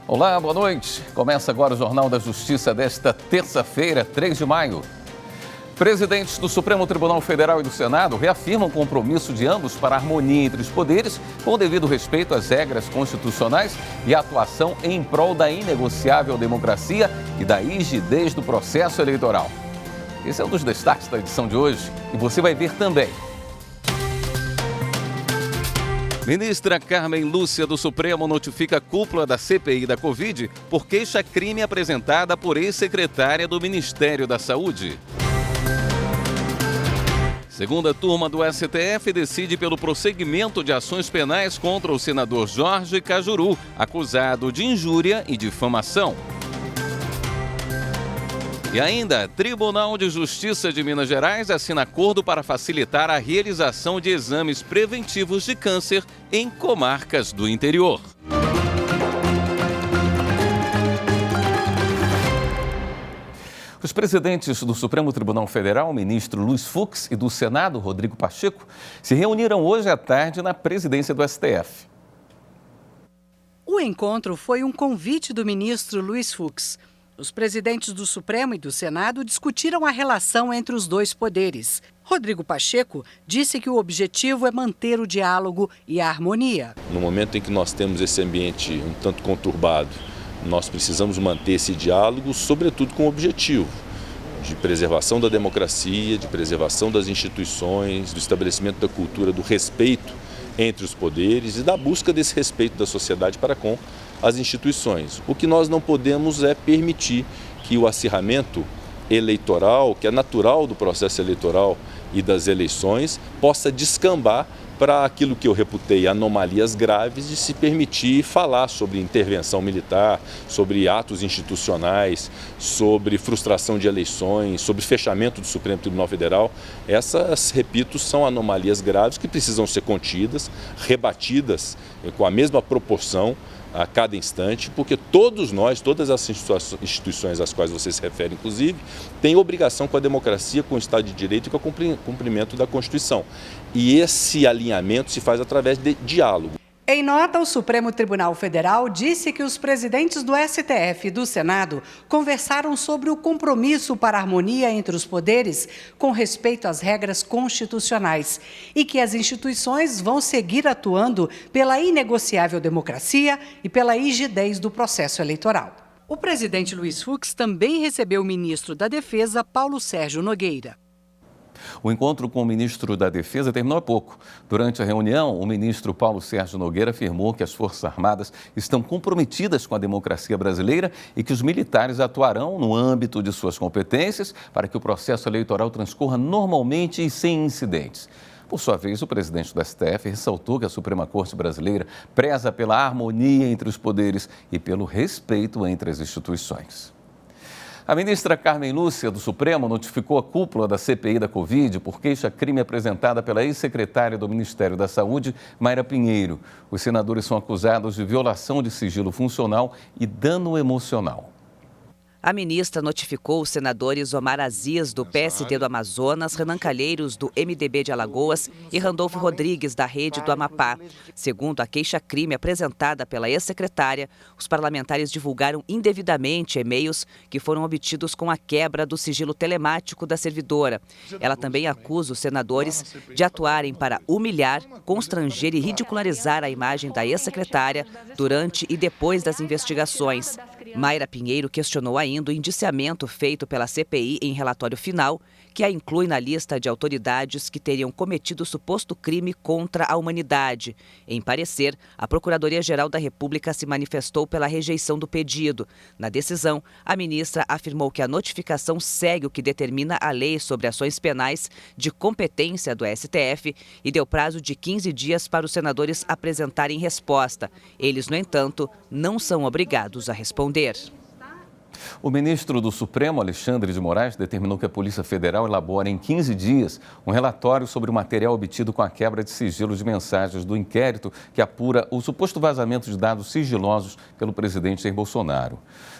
Olá, boa noite. Começa agora o Jornal da Justiça desta terça-feira, 3 de maio. Presidentes do Supremo Tribunal Federal e do Senado reafirmam o compromisso de ambos para a harmonia entre os poderes, com o devido respeito às regras constitucionais e a atuação em prol da inegociável democracia e da rigidez do processo eleitoral. Esse é um dos destaques da edição de hoje e você vai ver também. Ministra Carmen Lúcia do Supremo notifica a cúpula da CPI da Covid por queixa-crime apresentada por ex-secretária do Ministério da Saúde. Segunda turma do STF decide pelo prosseguimento de ações penais contra o senador Jorge Cajuru, acusado de injúria e difamação. E ainda, Tribunal de Justiça de Minas Gerais assina acordo para facilitar a realização de exames preventivos de câncer em comarcas do interior. Os presidentes do Supremo Tribunal Federal, o ministro Luiz Fux, e do Senado, Rodrigo Pacheco, se reuniram hoje à tarde na presidência do STF. O encontro foi um convite do ministro Luiz Fux. Os presidentes do Supremo e do Senado discutiram a relação entre os dois poderes. Rodrigo Pacheco disse que o objetivo é manter o diálogo e a harmonia. No momento em que nós temos esse ambiente um tanto conturbado, nós precisamos manter esse diálogo, sobretudo com o objetivo de preservação da democracia, de preservação das instituições, do estabelecimento da cultura do respeito entre os poderes e da busca desse respeito da sociedade para com as instituições. O que nós não podemos é permitir que o acirramento eleitoral, que é natural do processo eleitoral e das eleições, possa descambar para aquilo que eu reputei anomalias graves de se permitir falar sobre intervenção militar, sobre atos institucionais, sobre frustração de eleições, sobre fechamento do Supremo Tribunal Federal. Essas, repito, são anomalias graves que precisam ser contidas, rebatidas com a mesma proporção a cada instante, porque todos nós, todas as instituições às quais você se refere, inclusive, têm obrigação com a democracia, com o Estado de Direito e com o cumprimento da Constituição. E esse alinhamento se faz através de diálogo. Em nota, o Supremo Tribunal Federal disse que os presidentes do STF e do Senado conversaram sobre o compromisso para a harmonia entre os poderes com respeito às regras constitucionais e que as instituições vão seguir atuando pela inegociável democracia e pela rigidez do processo eleitoral. O presidente Luiz Fux também recebeu o ministro da Defesa, Paulo Sérgio Nogueira. O encontro com o ministro da Defesa terminou há pouco. Durante a reunião, o ministro Paulo Sérgio Nogueira afirmou que as Forças Armadas estão comprometidas com a democracia brasileira e que os militares atuarão no âmbito de suas competências para que o processo eleitoral transcorra normalmente e sem incidentes. Por sua vez, o presidente do STF ressaltou que a Suprema Corte Brasileira preza pela harmonia entre os poderes e pelo respeito entre as instituições. A ministra Carmen Lúcia do Supremo notificou a cúpula da CPI da Covid por queixa-crime apresentada pela ex-secretária do Ministério da Saúde, Mayra Pinheiro. Os senadores são acusados de violação de sigilo funcional e dano emocional. A ministra notificou os senadores Omar Aziz, do PSD do Amazonas, Renan Calheiros, do MDB de Alagoas e Randolfo Rodrigues, da Rede do Amapá. Segundo a queixa-crime apresentada pela ex-secretária, os parlamentares divulgaram indevidamente e-mails que foram obtidos com a quebra do sigilo telemático da servidora. Ela também acusa os senadores de atuarem para humilhar, constranger e ridicularizar a imagem da ex-secretária durante e depois das investigações. Mayra Pinheiro questionou ainda o indiciamento feito pela CPI em relatório final, que a inclui na lista de autoridades que teriam cometido suposto crime contra a humanidade. Em parecer, a Procuradoria-Geral da República se manifestou pela rejeição do pedido. Na decisão, a ministra afirmou que a notificação segue o que determina a lei sobre ações penais de competência do STF e deu prazo de 15 dias para os senadores apresentarem resposta. Eles, no entanto, não são obrigados a responder. O ministro do Supremo, Alexandre de Moraes, determinou que a Polícia Federal elabore em 15 dias um relatório sobre o material obtido com a quebra de sigilo de mensagens do inquérito que apura o suposto vazamento de dados sigilosos pelo presidente Jair Bolsonaro.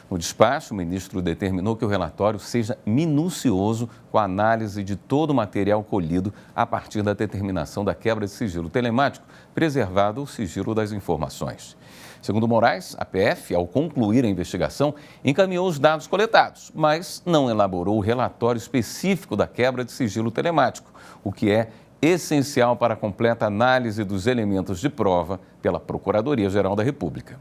No despacho, o ministro determinou que o relatório seja minucioso com a análise de todo o material colhido a partir da determinação da quebra de sigilo telemático, preservado o sigilo das informações. Segundo Moraes, a PF, ao concluir a investigação, encaminhou os dados coletados, mas não elaborou o relatório específico da quebra de sigilo telemático, o que é essencial para a completa análise dos elementos de prova pela Procuradoria-Geral da República.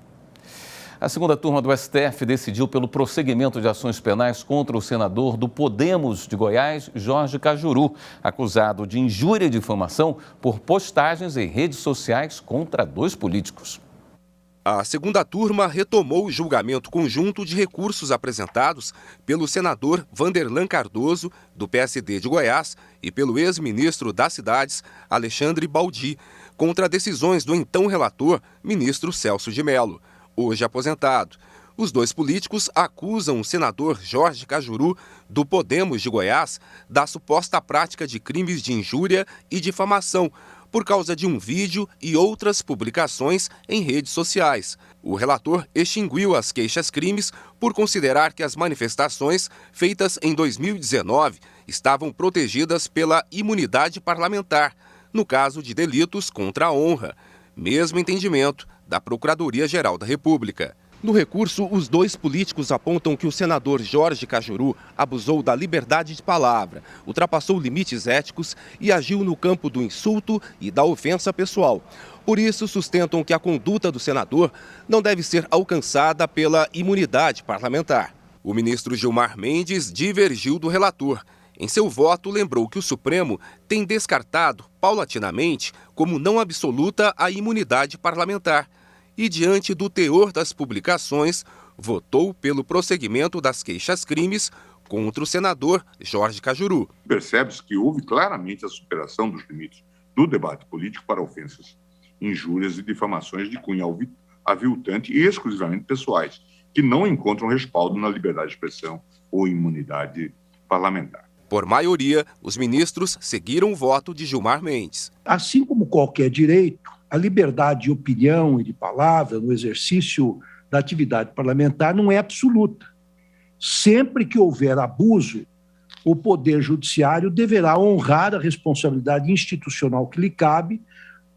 A segunda turma do STF decidiu pelo prosseguimento de ações penais contra o senador do Podemos de Goiás, Jorge Cajuru, acusado de injúria e difamação por postagens em redes sociais contra 2 políticos. A segunda turma retomou o julgamento conjunto de recursos apresentados pelo senador Vanderlan Cardoso, do PSD de Goiás, e pelo ex-ministro das Cidades, Alexandre Baldi, contra decisões do então relator, ministro Celso de Mello, hoje aposentado. Os 2 políticos acusam o senador Jorge Cajuru, do Podemos de Goiás, da suposta prática de crimes de injúria e difamação, por causa de um vídeo e outras publicações em redes sociais. O relator extinguiu as queixas-crimes por considerar que as manifestações feitas em 2019 estavam protegidas pela imunidade parlamentar, no caso de delitos contra a honra. Mesmo entendimento da Procuradoria-Geral da República. No recurso, os 2 políticos apontam que o senador Jorge Cajuru abusou da liberdade de palavra, ultrapassou limites éticos e agiu no campo do insulto e da ofensa pessoal. Por isso, sustentam que a conduta do senador não deve ser alcançada pela imunidade parlamentar. O ministro Gilmar Mendes divergiu do relator. Em seu voto, lembrou que o Supremo tem descartado, paulatinamente, como não absoluta a imunidade parlamentar. E, diante do teor das publicações, votou pelo prosseguimento das queixas-crimes contra o senador Jorge Cajuru. Percebe-se que houve claramente a superação dos limites do debate político para ofensas, injúrias e difamações de cunho aviltante e exclusivamente pessoais, que não encontram respaldo na liberdade de expressão ou imunidade parlamentar. Por maioria, os ministros seguiram o voto de Gilmar Mendes. Assim como qualquer direito, a liberdade de opinião e de palavra no exercício da atividade parlamentar não é absoluta. Sempre que houver abuso, o Poder Judiciário deverá honrar a responsabilidade institucional que lhe cabe,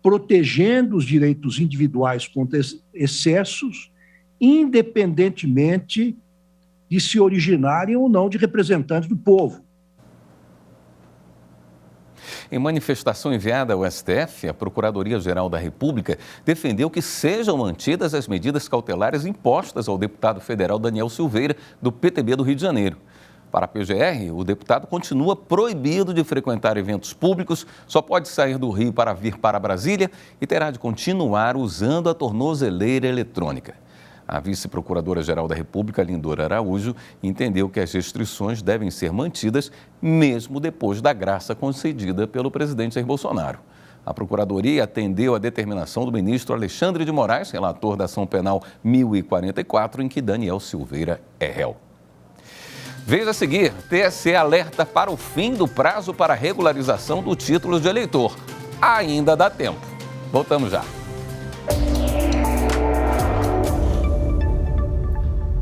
protegendo os direitos individuais contra excessos, independentemente de se originarem ou não de representantes do povo. Em manifestação enviada ao STF, a Procuradoria-Geral da República defendeu que sejam mantidas as medidas cautelares impostas ao deputado federal Daniel Silveira, do PTB do Rio de Janeiro. Para a PGR, o deputado continua proibido de frequentar eventos públicos, só pode sair do Rio para vir para Brasília e terá de continuar usando a tornozeleira eletrônica. A vice-procuradora-geral da República, Lindora Araújo, entendeu que as restrições devem ser mantidas mesmo depois da graça concedida pelo presidente Jair Bolsonaro. A Procuradoria atendeu a determinação do ministro Alexandre de Moraes, relator da ação penal 1044, em que Daniel Silveira é réu. Veja a seguir, TSE alerta para o fim do prazo para regularização do título de eleitor. Ainda dá tempo. Voltamos já.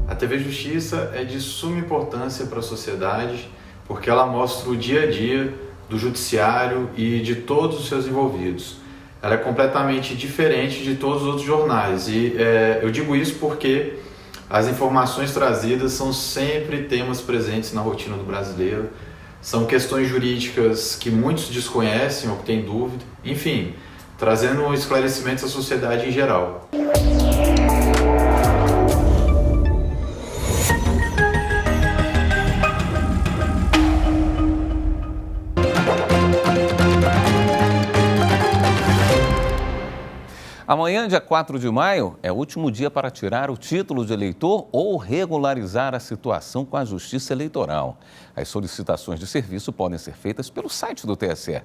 A TV Justiça é de suma importância para a sociedade porque ela mostra o dia a dia do judiciário e de todos os seus envolvidos. Ela é completamente diferente de todos os outros jornais e eu digo isso porque as informações trazidas são sempre temas presentes na rotina do brasileiro, são questões jurídicas que muitos desconhecem ou que têm dúvida, enfim, trazendo esclarecimentos à sociedade em geral. Amanhã, dia 4 de maio, é o último dia para tirar o título de eleitor ou regularizar a situação com a Justiça Eleitoral. As solicitações de serviço podem ser feitas pelo site do TSE.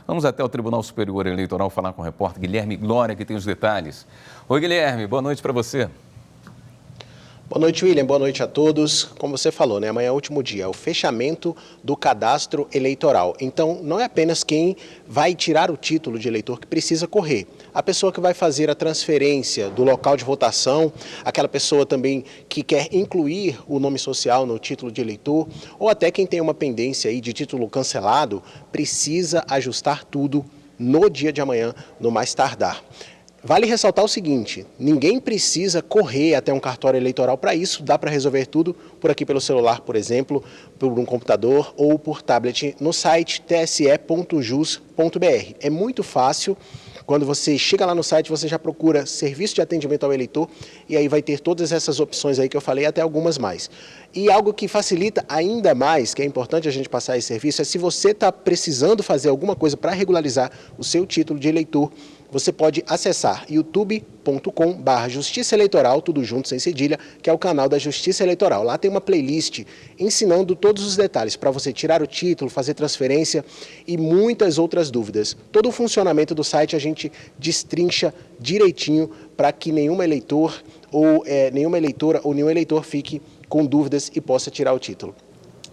Vamos até o Tribunal Superior Eleitoral falar com o repórter Guilherme Glória, que tem os detalhes. Oi, Guilherme, boa noite para você. Boa noite, William. Boa noite a todos. Como você falou, né? Amanhã é o último dia, é o fechamento do cadastro eleitoral. Então, não é apenas quem vai tirar o título de eleitor que precisa correr. A pessoa que vai fazer a transferência do local de votação, aquela pessoa também que quer incluir o nome social no título de eleitor, ou até quem tem uma pendência aí de título cancelado, precisa ajustar tudo no dia de amanhã, no mais tardar. Vale ressaltar o seguinte, ninguém precisa correr até um cartório eleitoral para isso, dá para resolver tudo por aqui pelo celular, por exemplo, por um computador ou por tablet no site tse.jus.br. É muito fácil, quando você chega lá no site você já procura serviço de atendimento ao eleitor e aí vai ter todas essas opções aí que eu falei, até algumas mais. E algo que facilita ainda mais, que é importante a gente passar esse serviço, é se você está precisando fazer alguma coisa para regularizar o seu título de eleitor, você pode acessar youtube.com/Justiça Eleitoral, tudo junto, sem cedilha, que é o canal da Justiça Eleitoral. Lá tem uma playlist ensinando todos os detalhes para você tirar o título, fazer transferência e muitas outras dúvidas. Todo o funcionamento do site a gente destrincha direitinho para que nenhuma eleitora ou nenhum eleitor fique com dúvidas e possa tirar o título.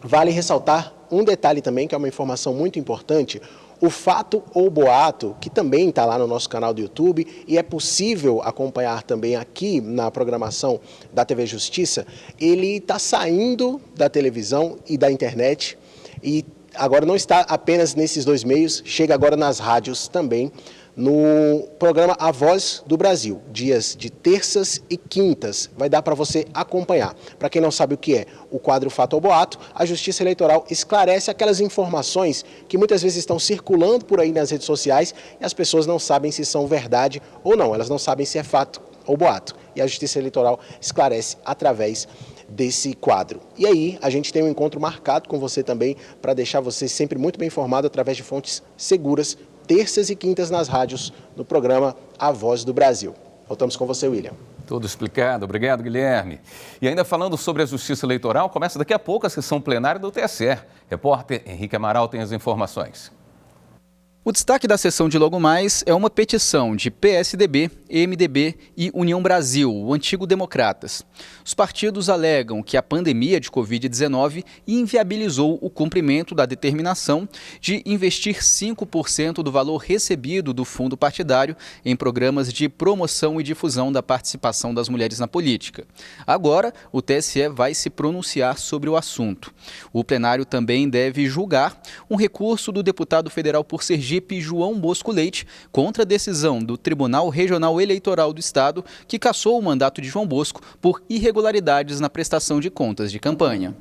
Vale ressaltar um detalhe também, que é uma informação muito importante. O fato ou boato, que também está lá no nosso canal do YouTube e é possível acompanhar também aqui na programação da TV Justiça, ele está saindo da televisão e da internet e agora não está apenas nesses dois meios, chega agora nas rádios também, no programa A Voz do Brasil, dias de terças e quintas, vai dar para você acompanhar. Para quem não sabe o que é o quadro Fato ou Boato, a Justiça Eleitoral esclarece aquelas informações que muitas vezes estão circulando por aí nas redes sociais e as pessoas não sabem se são verdade ou não, elas não sabem se é fato ou boato. E a Justiça Eleitoral esclarece através desse quadro. E aí, a gente tem um encontro marcado com você também para deixar você sempre muito bem informado através de fontes seguras, terças e quintas nas rádios, no programa A Voz do Brasil. Voltamos com você, William. Tudo explicado. Obrigado, Guilherme. E ainda falando sobre a Justiça Eleitoral, começa daqui a pouco a sessão plenária do TSE. Repórter Henrique Amaral tem as informações. O destaque da sessão de logo mais é uma petição de PSDB, MDB e União Brasil, o antigo Democratas. Os partidos alegam que a pandemia de Covid-19 inviabilizou o cumprimento da determinação de investir 5% do valor recebido do fundo partidário em programas de promoção e difusão da participação das mulheres na política. Agora, o TSE vai se pronunciar sobre o assunto. O plenário também deve julgar um recurso do deputado federal por Sergipe, João Bosco Leite, contra a decisão do Tribunal Regional Eleitoral do Estado, que cassou o mandato de João Bosco por irregularidades na prestação de contas de campanha.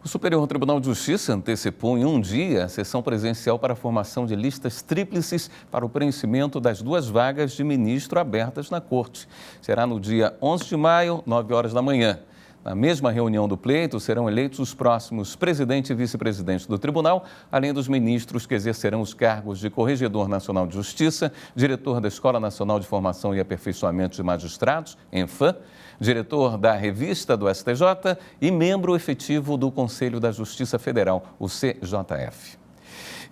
O Superior Tribunal de Justiça antecipou em um dia a sessão presencial para a formação de listas tríplices para o preenchimento das 2 vagas de ministro abertas na Corte. Será no dia 11 de maio, 9 horas da manhã. Na mesma reunião do pleito, serão eleitos os próximos presidente e vice-presidente do tribunal, além dos ministros que exercerão os cargos de Corregedor Nacional de Justiça, diretor da Escola Nacional de Formação e Aperfeiçoamento de Magistrados, ENFAM, diretor da Revista do STJ e membro efetivo do Conselho da Justiça Federal, o CJF.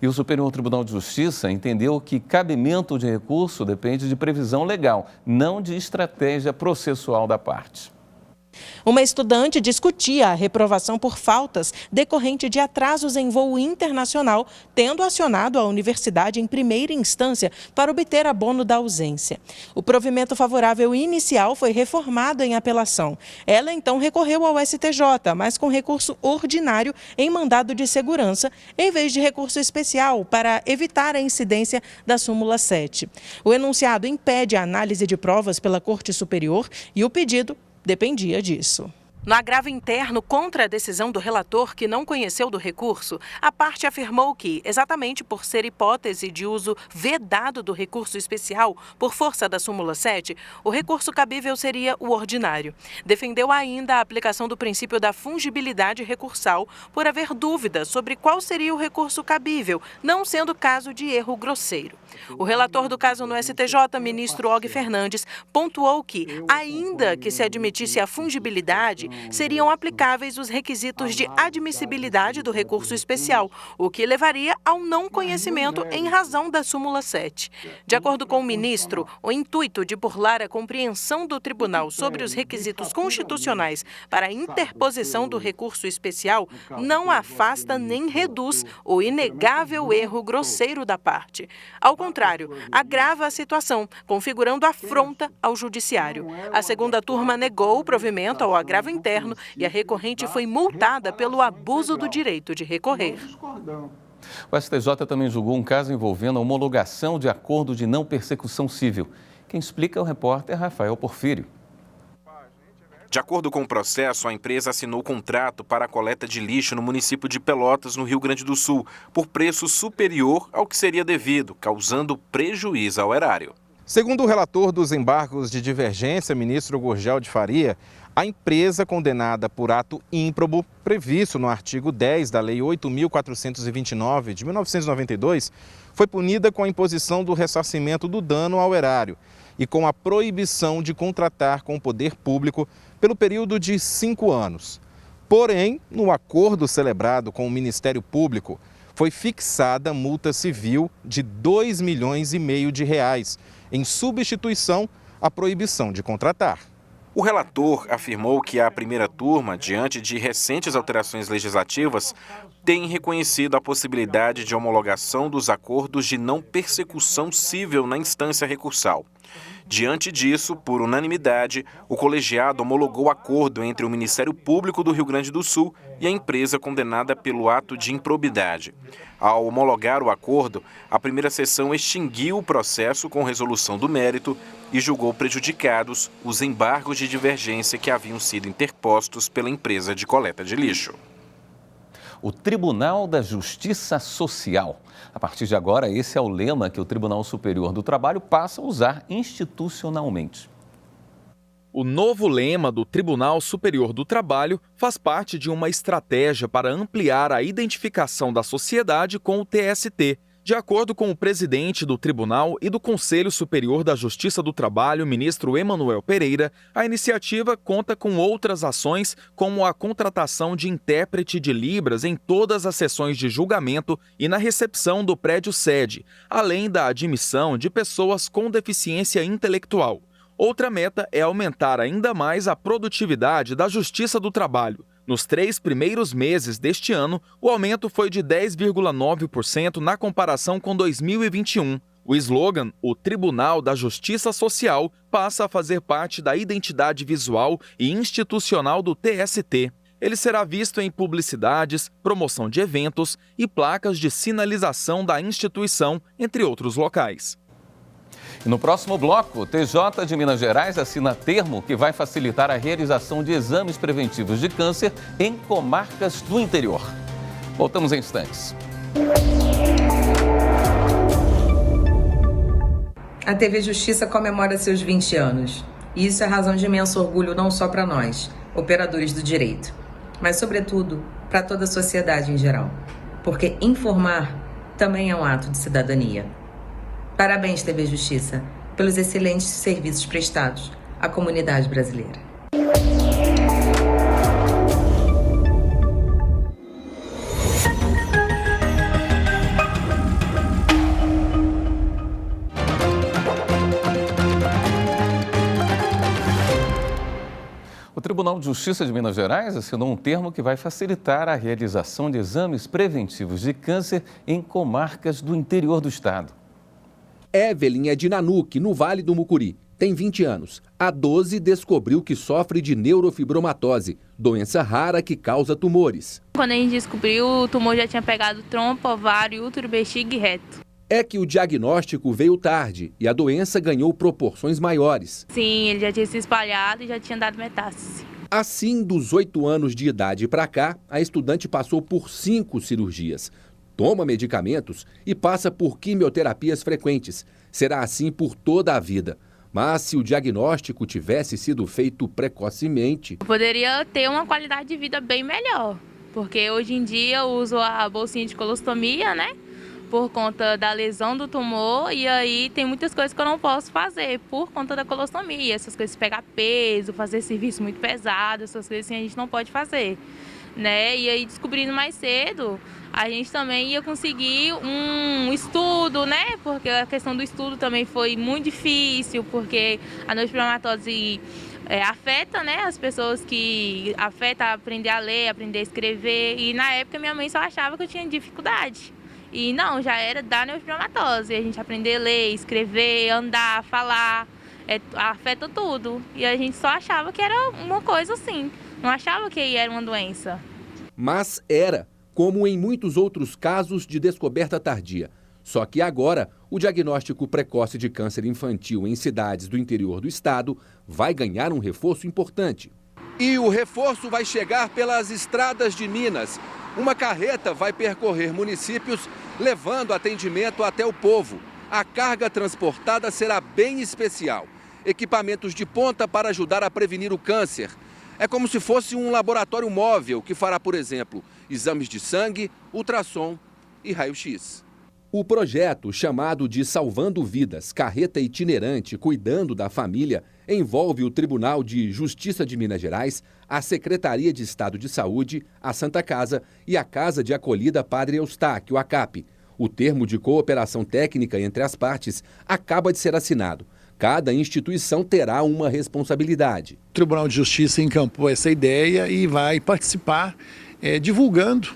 E o Superior Tribunal de Justiça entendeu que cabimento de recurso depende de previsão legal, não de estratégia processual da parte. Uma estudante discutia a reprovação por faltas decorrente de atrasos em voo internacional, tendo acionado a universidade em primeira instância para obter abono da ausência. O provimento favorável inicial foi reformado em apelação. Ela então recorreu ao STJ, mas com recurso ordinário em mandado de segurança, em vez de recurso especial para evitar a incidência da súmula 7. O enunciado impede a análise de provas pela Corte Superior e o pedido dependia disso. No agravo interno contra a decisão do relator, que não conheceu do recurso, a parte afirmou que, exatamente por ser hipótese de uso vedado do recurso especial por força da súmula 7, o recurso cabível seria o ordinário. Defendeu ainda a aplicação do princípio da fungibilidade recursal por haver dúvida sobre qual seria o recurso cabível, não sendo caso de erro grosseiro. O relator do caso no STJ, ministro Og Fernandes, pontuou que, ainda que se admitisse a fungibilidade, seriam aplicáveis os requisitos de admissibilidade do recurso especial, o que levaria ao não conhecimento em razão da súmula 7. De acordo com o ministro, o intuito de burlar a compreensão do tribunal sobre os requisitos constitucionais para a interposição do recurso especial não afasta nem reduz o inegável erro grosseiro da parte. Ao contrário, agrava a situação, configurando afronta ao judiciário. A segunda turma negou o provimento ao agravo interno e a recorrente foi multada pelo abuso do direito de recorrer. O STJ também julgou um caso envolvendo a homologação de acordo de não persecução civil. Quem explica é o repórter Rafael Porfírio. De acordo com o processo, a empresa assinou contrato para a coleta de lixo no município de Pelotas, no Rio Grande do Sul, por preço superior ao que seria devido, causando prejuízo ao erário. Segundo o relator dos embargos de divergência, ministro Gurgel de Faria, a empresa condenada por ato ímprobo, previsto no artigo 10 da Lei 8.429 de 1992, foi punida com a imposição do ressarcimento do dano ao erário e com a proibição de contratar com o poder público pelo período de 5 anos. Porém, no acordo celebrado com o Ministério Público, foi fixada multa civil de R$2,5 milhões de reais, em substituição à proibição de contratar. O relator afirmou que a primeira turma, diante de recentes alterações legislativas, tem reconhecido a possibilidade de homologação dos acordos de não persecução civil na instância recursal. Diante disso, por unanimidade, o colegiado homologou acordo entre o Ministério Público do Rio Grande do Sul e a empresa condenada pelo ato de improbidade. Ao homologar o acordo, a primeira sessão extinguiu o processo com resolução do mérito e julgou prejudicados os embargos de divergência que haviam sido interpostos pela empresa de coleta de lixo. O Tribunal da Justiça Social. A partir de agora, esse é o lema que o Tribunal Superior do Trabalho passa a usar institucionalmente. O novo lema do Tribunal Superior do Trabalho faz parte de uma estratégia para ampliar a identificação da sociedade com o TST. De acordo com o presidente do Tribunal e do Conselho Superior da Justiça do Trabalho, ministro Emanuel Pereira, a iniciativa conta com outras ações, como a contratação de intérprete de Libras em todas as sessões de julgamento e na recepção do prédio sede, além da admissão de pessoas com deficiência intelectual. Outra meta é aumentar ainda mais a produtividade da Justiça do Trabalho. Nos 3 primeiros meses deste ano, o aumento foi de 10,9% na comparação com 2021. O slogan, o Tribunal da Justiça Social, passa a fazer parte da identidade visual e institucional do TST. Ele será visto em publicidades, promoção de eventos e placas de sinalização da instituição, entre outros locais. E no próximo bloco, o TJ de Minas Gerais assina termo que vai facilitar a realização de exames preventivos de câncer em comarcas do interior. Voltamos em instantes. A TV Justiça comemora seus 20 anos. E isso é razão de imenso orgulho não só para nós, operadores do direito, mas, sobretudo, para toda a sociedade em geral. Porque informar também é um ato de cidadania. Parabéns, TV Justiça, pelos excelentes serviços prestados à comunidade brasileira. O Tribunal de Justiça de Minas Gerais assinou um termo que vai facilitar a realização de exames preventivos de câncer em comarcas do interior do estado. Evelyn é de Nanuque, no Vale do Mucuri. Tem 20 anos. Há 12 descobriu que sofre de neurofibromatose, doença rara que causa tumores. Quando a gente descobriu, o tumor já tinha pegado trompa, ovário, útero, bexiga e reto. É que o diagnóstico veio tarde e a doença ganhou proporções maiores. Sim, ele já tinha se espalhado e já tinha dado metástase. Assim, dos 8 anos de idade para cá, a estudante passou por 5 cirurgias. Toma medicamentos e passa por quimioterapias frequentes. Será assim por toda a vida. Mas se o diagnóstico tivesse sido feito precocemente... Poderia ter uma qualidade de vida bem melhor. Porque hoje em dia eu uso a bolsinha de colostomia, né? Por conta da lesão do tumor. E aí tem muitas coisas que eu não posso fazer por conta da colostomia. Essas coisas, pegar peso, fazer serviço muito pesado, essas coisas assim a gente não pode fazer. Né? E aí, descobrindo mais cedo, a gente também ia conseguir um estudo, né? Porque a questão do estudo também foi muito difícil, porque a neurofibromatose afeta, né? As pessoas que afeta aprender a ler, aprender a escrever. E na época minha mãe só achava que eu tinha dificuldade. E não, já era da neurofibromatose. A gente aprender a ler, escrever, andar, falar, afeta tudo. E a gente só achava que era uma coisa assim. Não achava que era uma doença. Mas era. como em muitos outros casos de descoberta tardia. Só que agora, o diagnóstico precoce de câncer infantil em cidades do interior do estado vai ganhar um reforço importante. E o reforço vai chegar pelas estradas de Minas. Uma carreta vai percorrer municípios levando atendimento até o povo. A carga transportada será bem especial. Equipamentos de ponta para ajudar a prevenir o câncer. É como se fosse um laboratório móvel que fará, por exemplo, exames de sangue, ultrassom e raio-x. O projeto, chamado de Salvando Vidas, carreta itinerante cuidando da família, envolve o Tribunal de Justiça de Minas Gerais, a Secretaria de Estado de Saúde, a Santa Casa e a Casa de Acolhida Padre Eustáquio, a CAP. O termo de cooperação técnica entre as partes acaba de ser assinado. Cada instituição terá uma responsabilidade. O Tribunal de Justiça encampou essa ideia e vai participar divulgando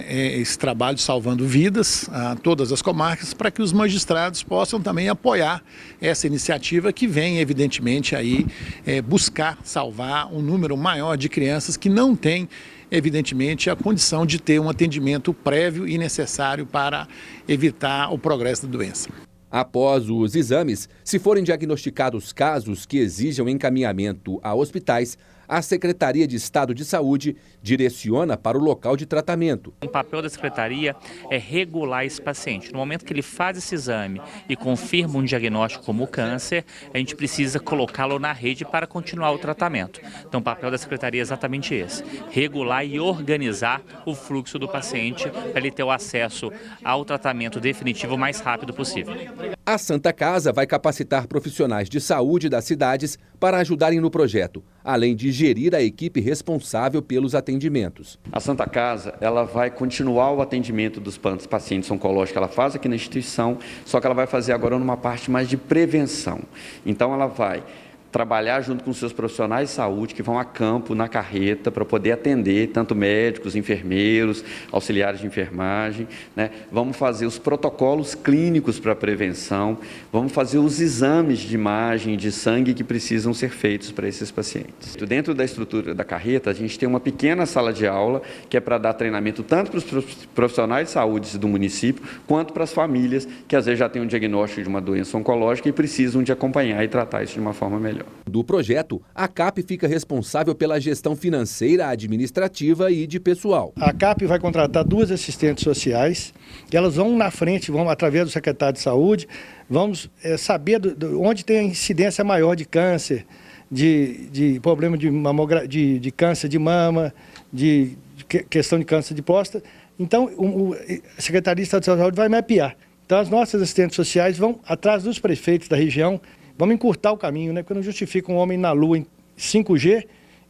esse trabalho Salvando Vidas a todas as comarcas, para que os magistrados possam também apoiar essa iniciativa que vem, evidentemente, aí buscar salvar um número maior de crianças que não têm, evidentemente, a condição de ter um atendimento prévio e necessário para evitar o progresso da doença. Após os exames, se forem diagnosticados casos que exijam encaminhamento a hospitais, a Secretaria de Estado de Saúde direciona para o local de tratamento. O papel da Secretaria é regular esse paciente. No momento que ele faz esse exame e confirma um diagnóstico como câncer, a gente precisa colocá-lo na rede para continuar o tratamento. Então o papel da Secretaria é exatamente esse: regular e organizar o fluxo do paciente para ele ter o acesso ao tratamento definitivo o mais rápido possível. A Santa Casa vai capacitar profissionais de saúde das cidades para ajudarem no projeto, além de gerir a equipe responsável pelos atendimentos. A Santa Casa, ela vai continuar o atendimento dos pacientes oncológicos que ela faz aqui na instituição, só que ela vai fazer agora numa parte mais de prevenção. Então ela vai trabalhar junto com seus profissionais de saúde que vão a campo na carreta para poder atender tanto médicos, enfermeiros, auxiliares de enfermagem, né? Vamos fazer os protocolos clínicos para prevenção, vamos fazer os exames de imagem de sangue que precisam ser feitos para esses pacientes. Dentro da estrutura da carreta, a gente tem uma pequena sala de aula que é para dar treinamento tanto para os profissionais de saúde do município, quanto para as famílias que às vezes já têm um diagnóstico de uma doença oncológica e precisam de acompanhar e tratar isso de uma forma melhor. Do projeto, a CAP fica responsável pela gestão financeira, administrativa e de pessoal. A CAP vai contratar 2 assistentes sociais, e elas vão na frente, vão através do secretário de saúde, vamos saber onde tem a incidência maior de câncer, de problema de câncer de mama, de questão de câncer de próstata. Então, a Secretaria de Estado de Saúde vai mapear. Então, as nossas assistentes sociais vão atrás dos prefeitos da região. Vamos encurtar o caminho, né? Porque não justifica um homem na Lua em 5G,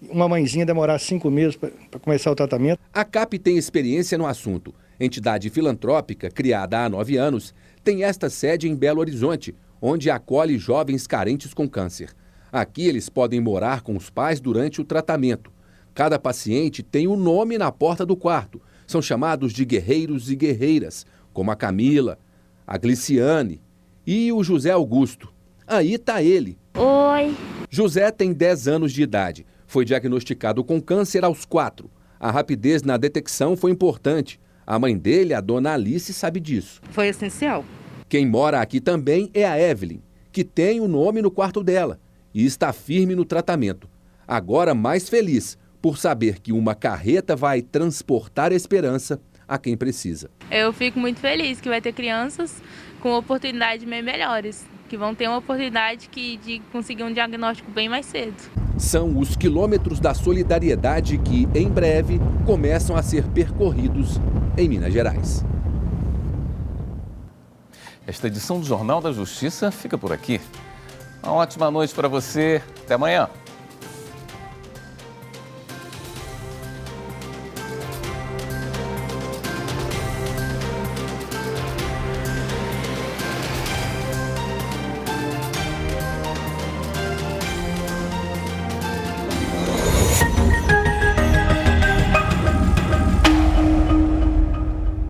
uma mãezinha demorar 5 meses para começar o tratamento. A CAP tem experiência no assunto. Entidade filantrópica, criada há 9 anos, tem esta sede em Belo Horizonte, onde acolhe jovens carentes com câncer. Aqui eles podem morar com os pais durante o tratamento. Cada paciente tem um nome na porta do quarto. São chamados de guerreiros e guerreiras, como a Camila, a Gliciane e o José Augusto. Aí está ele. Oi. José tem 10 anos de idade. Foi diagnosticado com câncer aos 4. A rapidez na detecção foi importante. A mãe dele, a dona Alice, sabe disso. Foi essencial. Quem mora aqui também é a Evelyn, que tem o nome no quarto dela e está firme no tratamento. Agora mais feliz por saber que uma carreta vai transportar esperança a quem precisa. Eu fico muito feliz que vai ter crianças com oportunidades bem melhores, que vão ter uma oportunidade de conseguir um diagnóstico bem mais cedo. São os quilômetros da solidariedade que, em breve, começam a ser percorridos em Minas Gerais. Esta edição do Jornal da Justiça fica por aqui. Uma ótima noite para você. Até amanhã.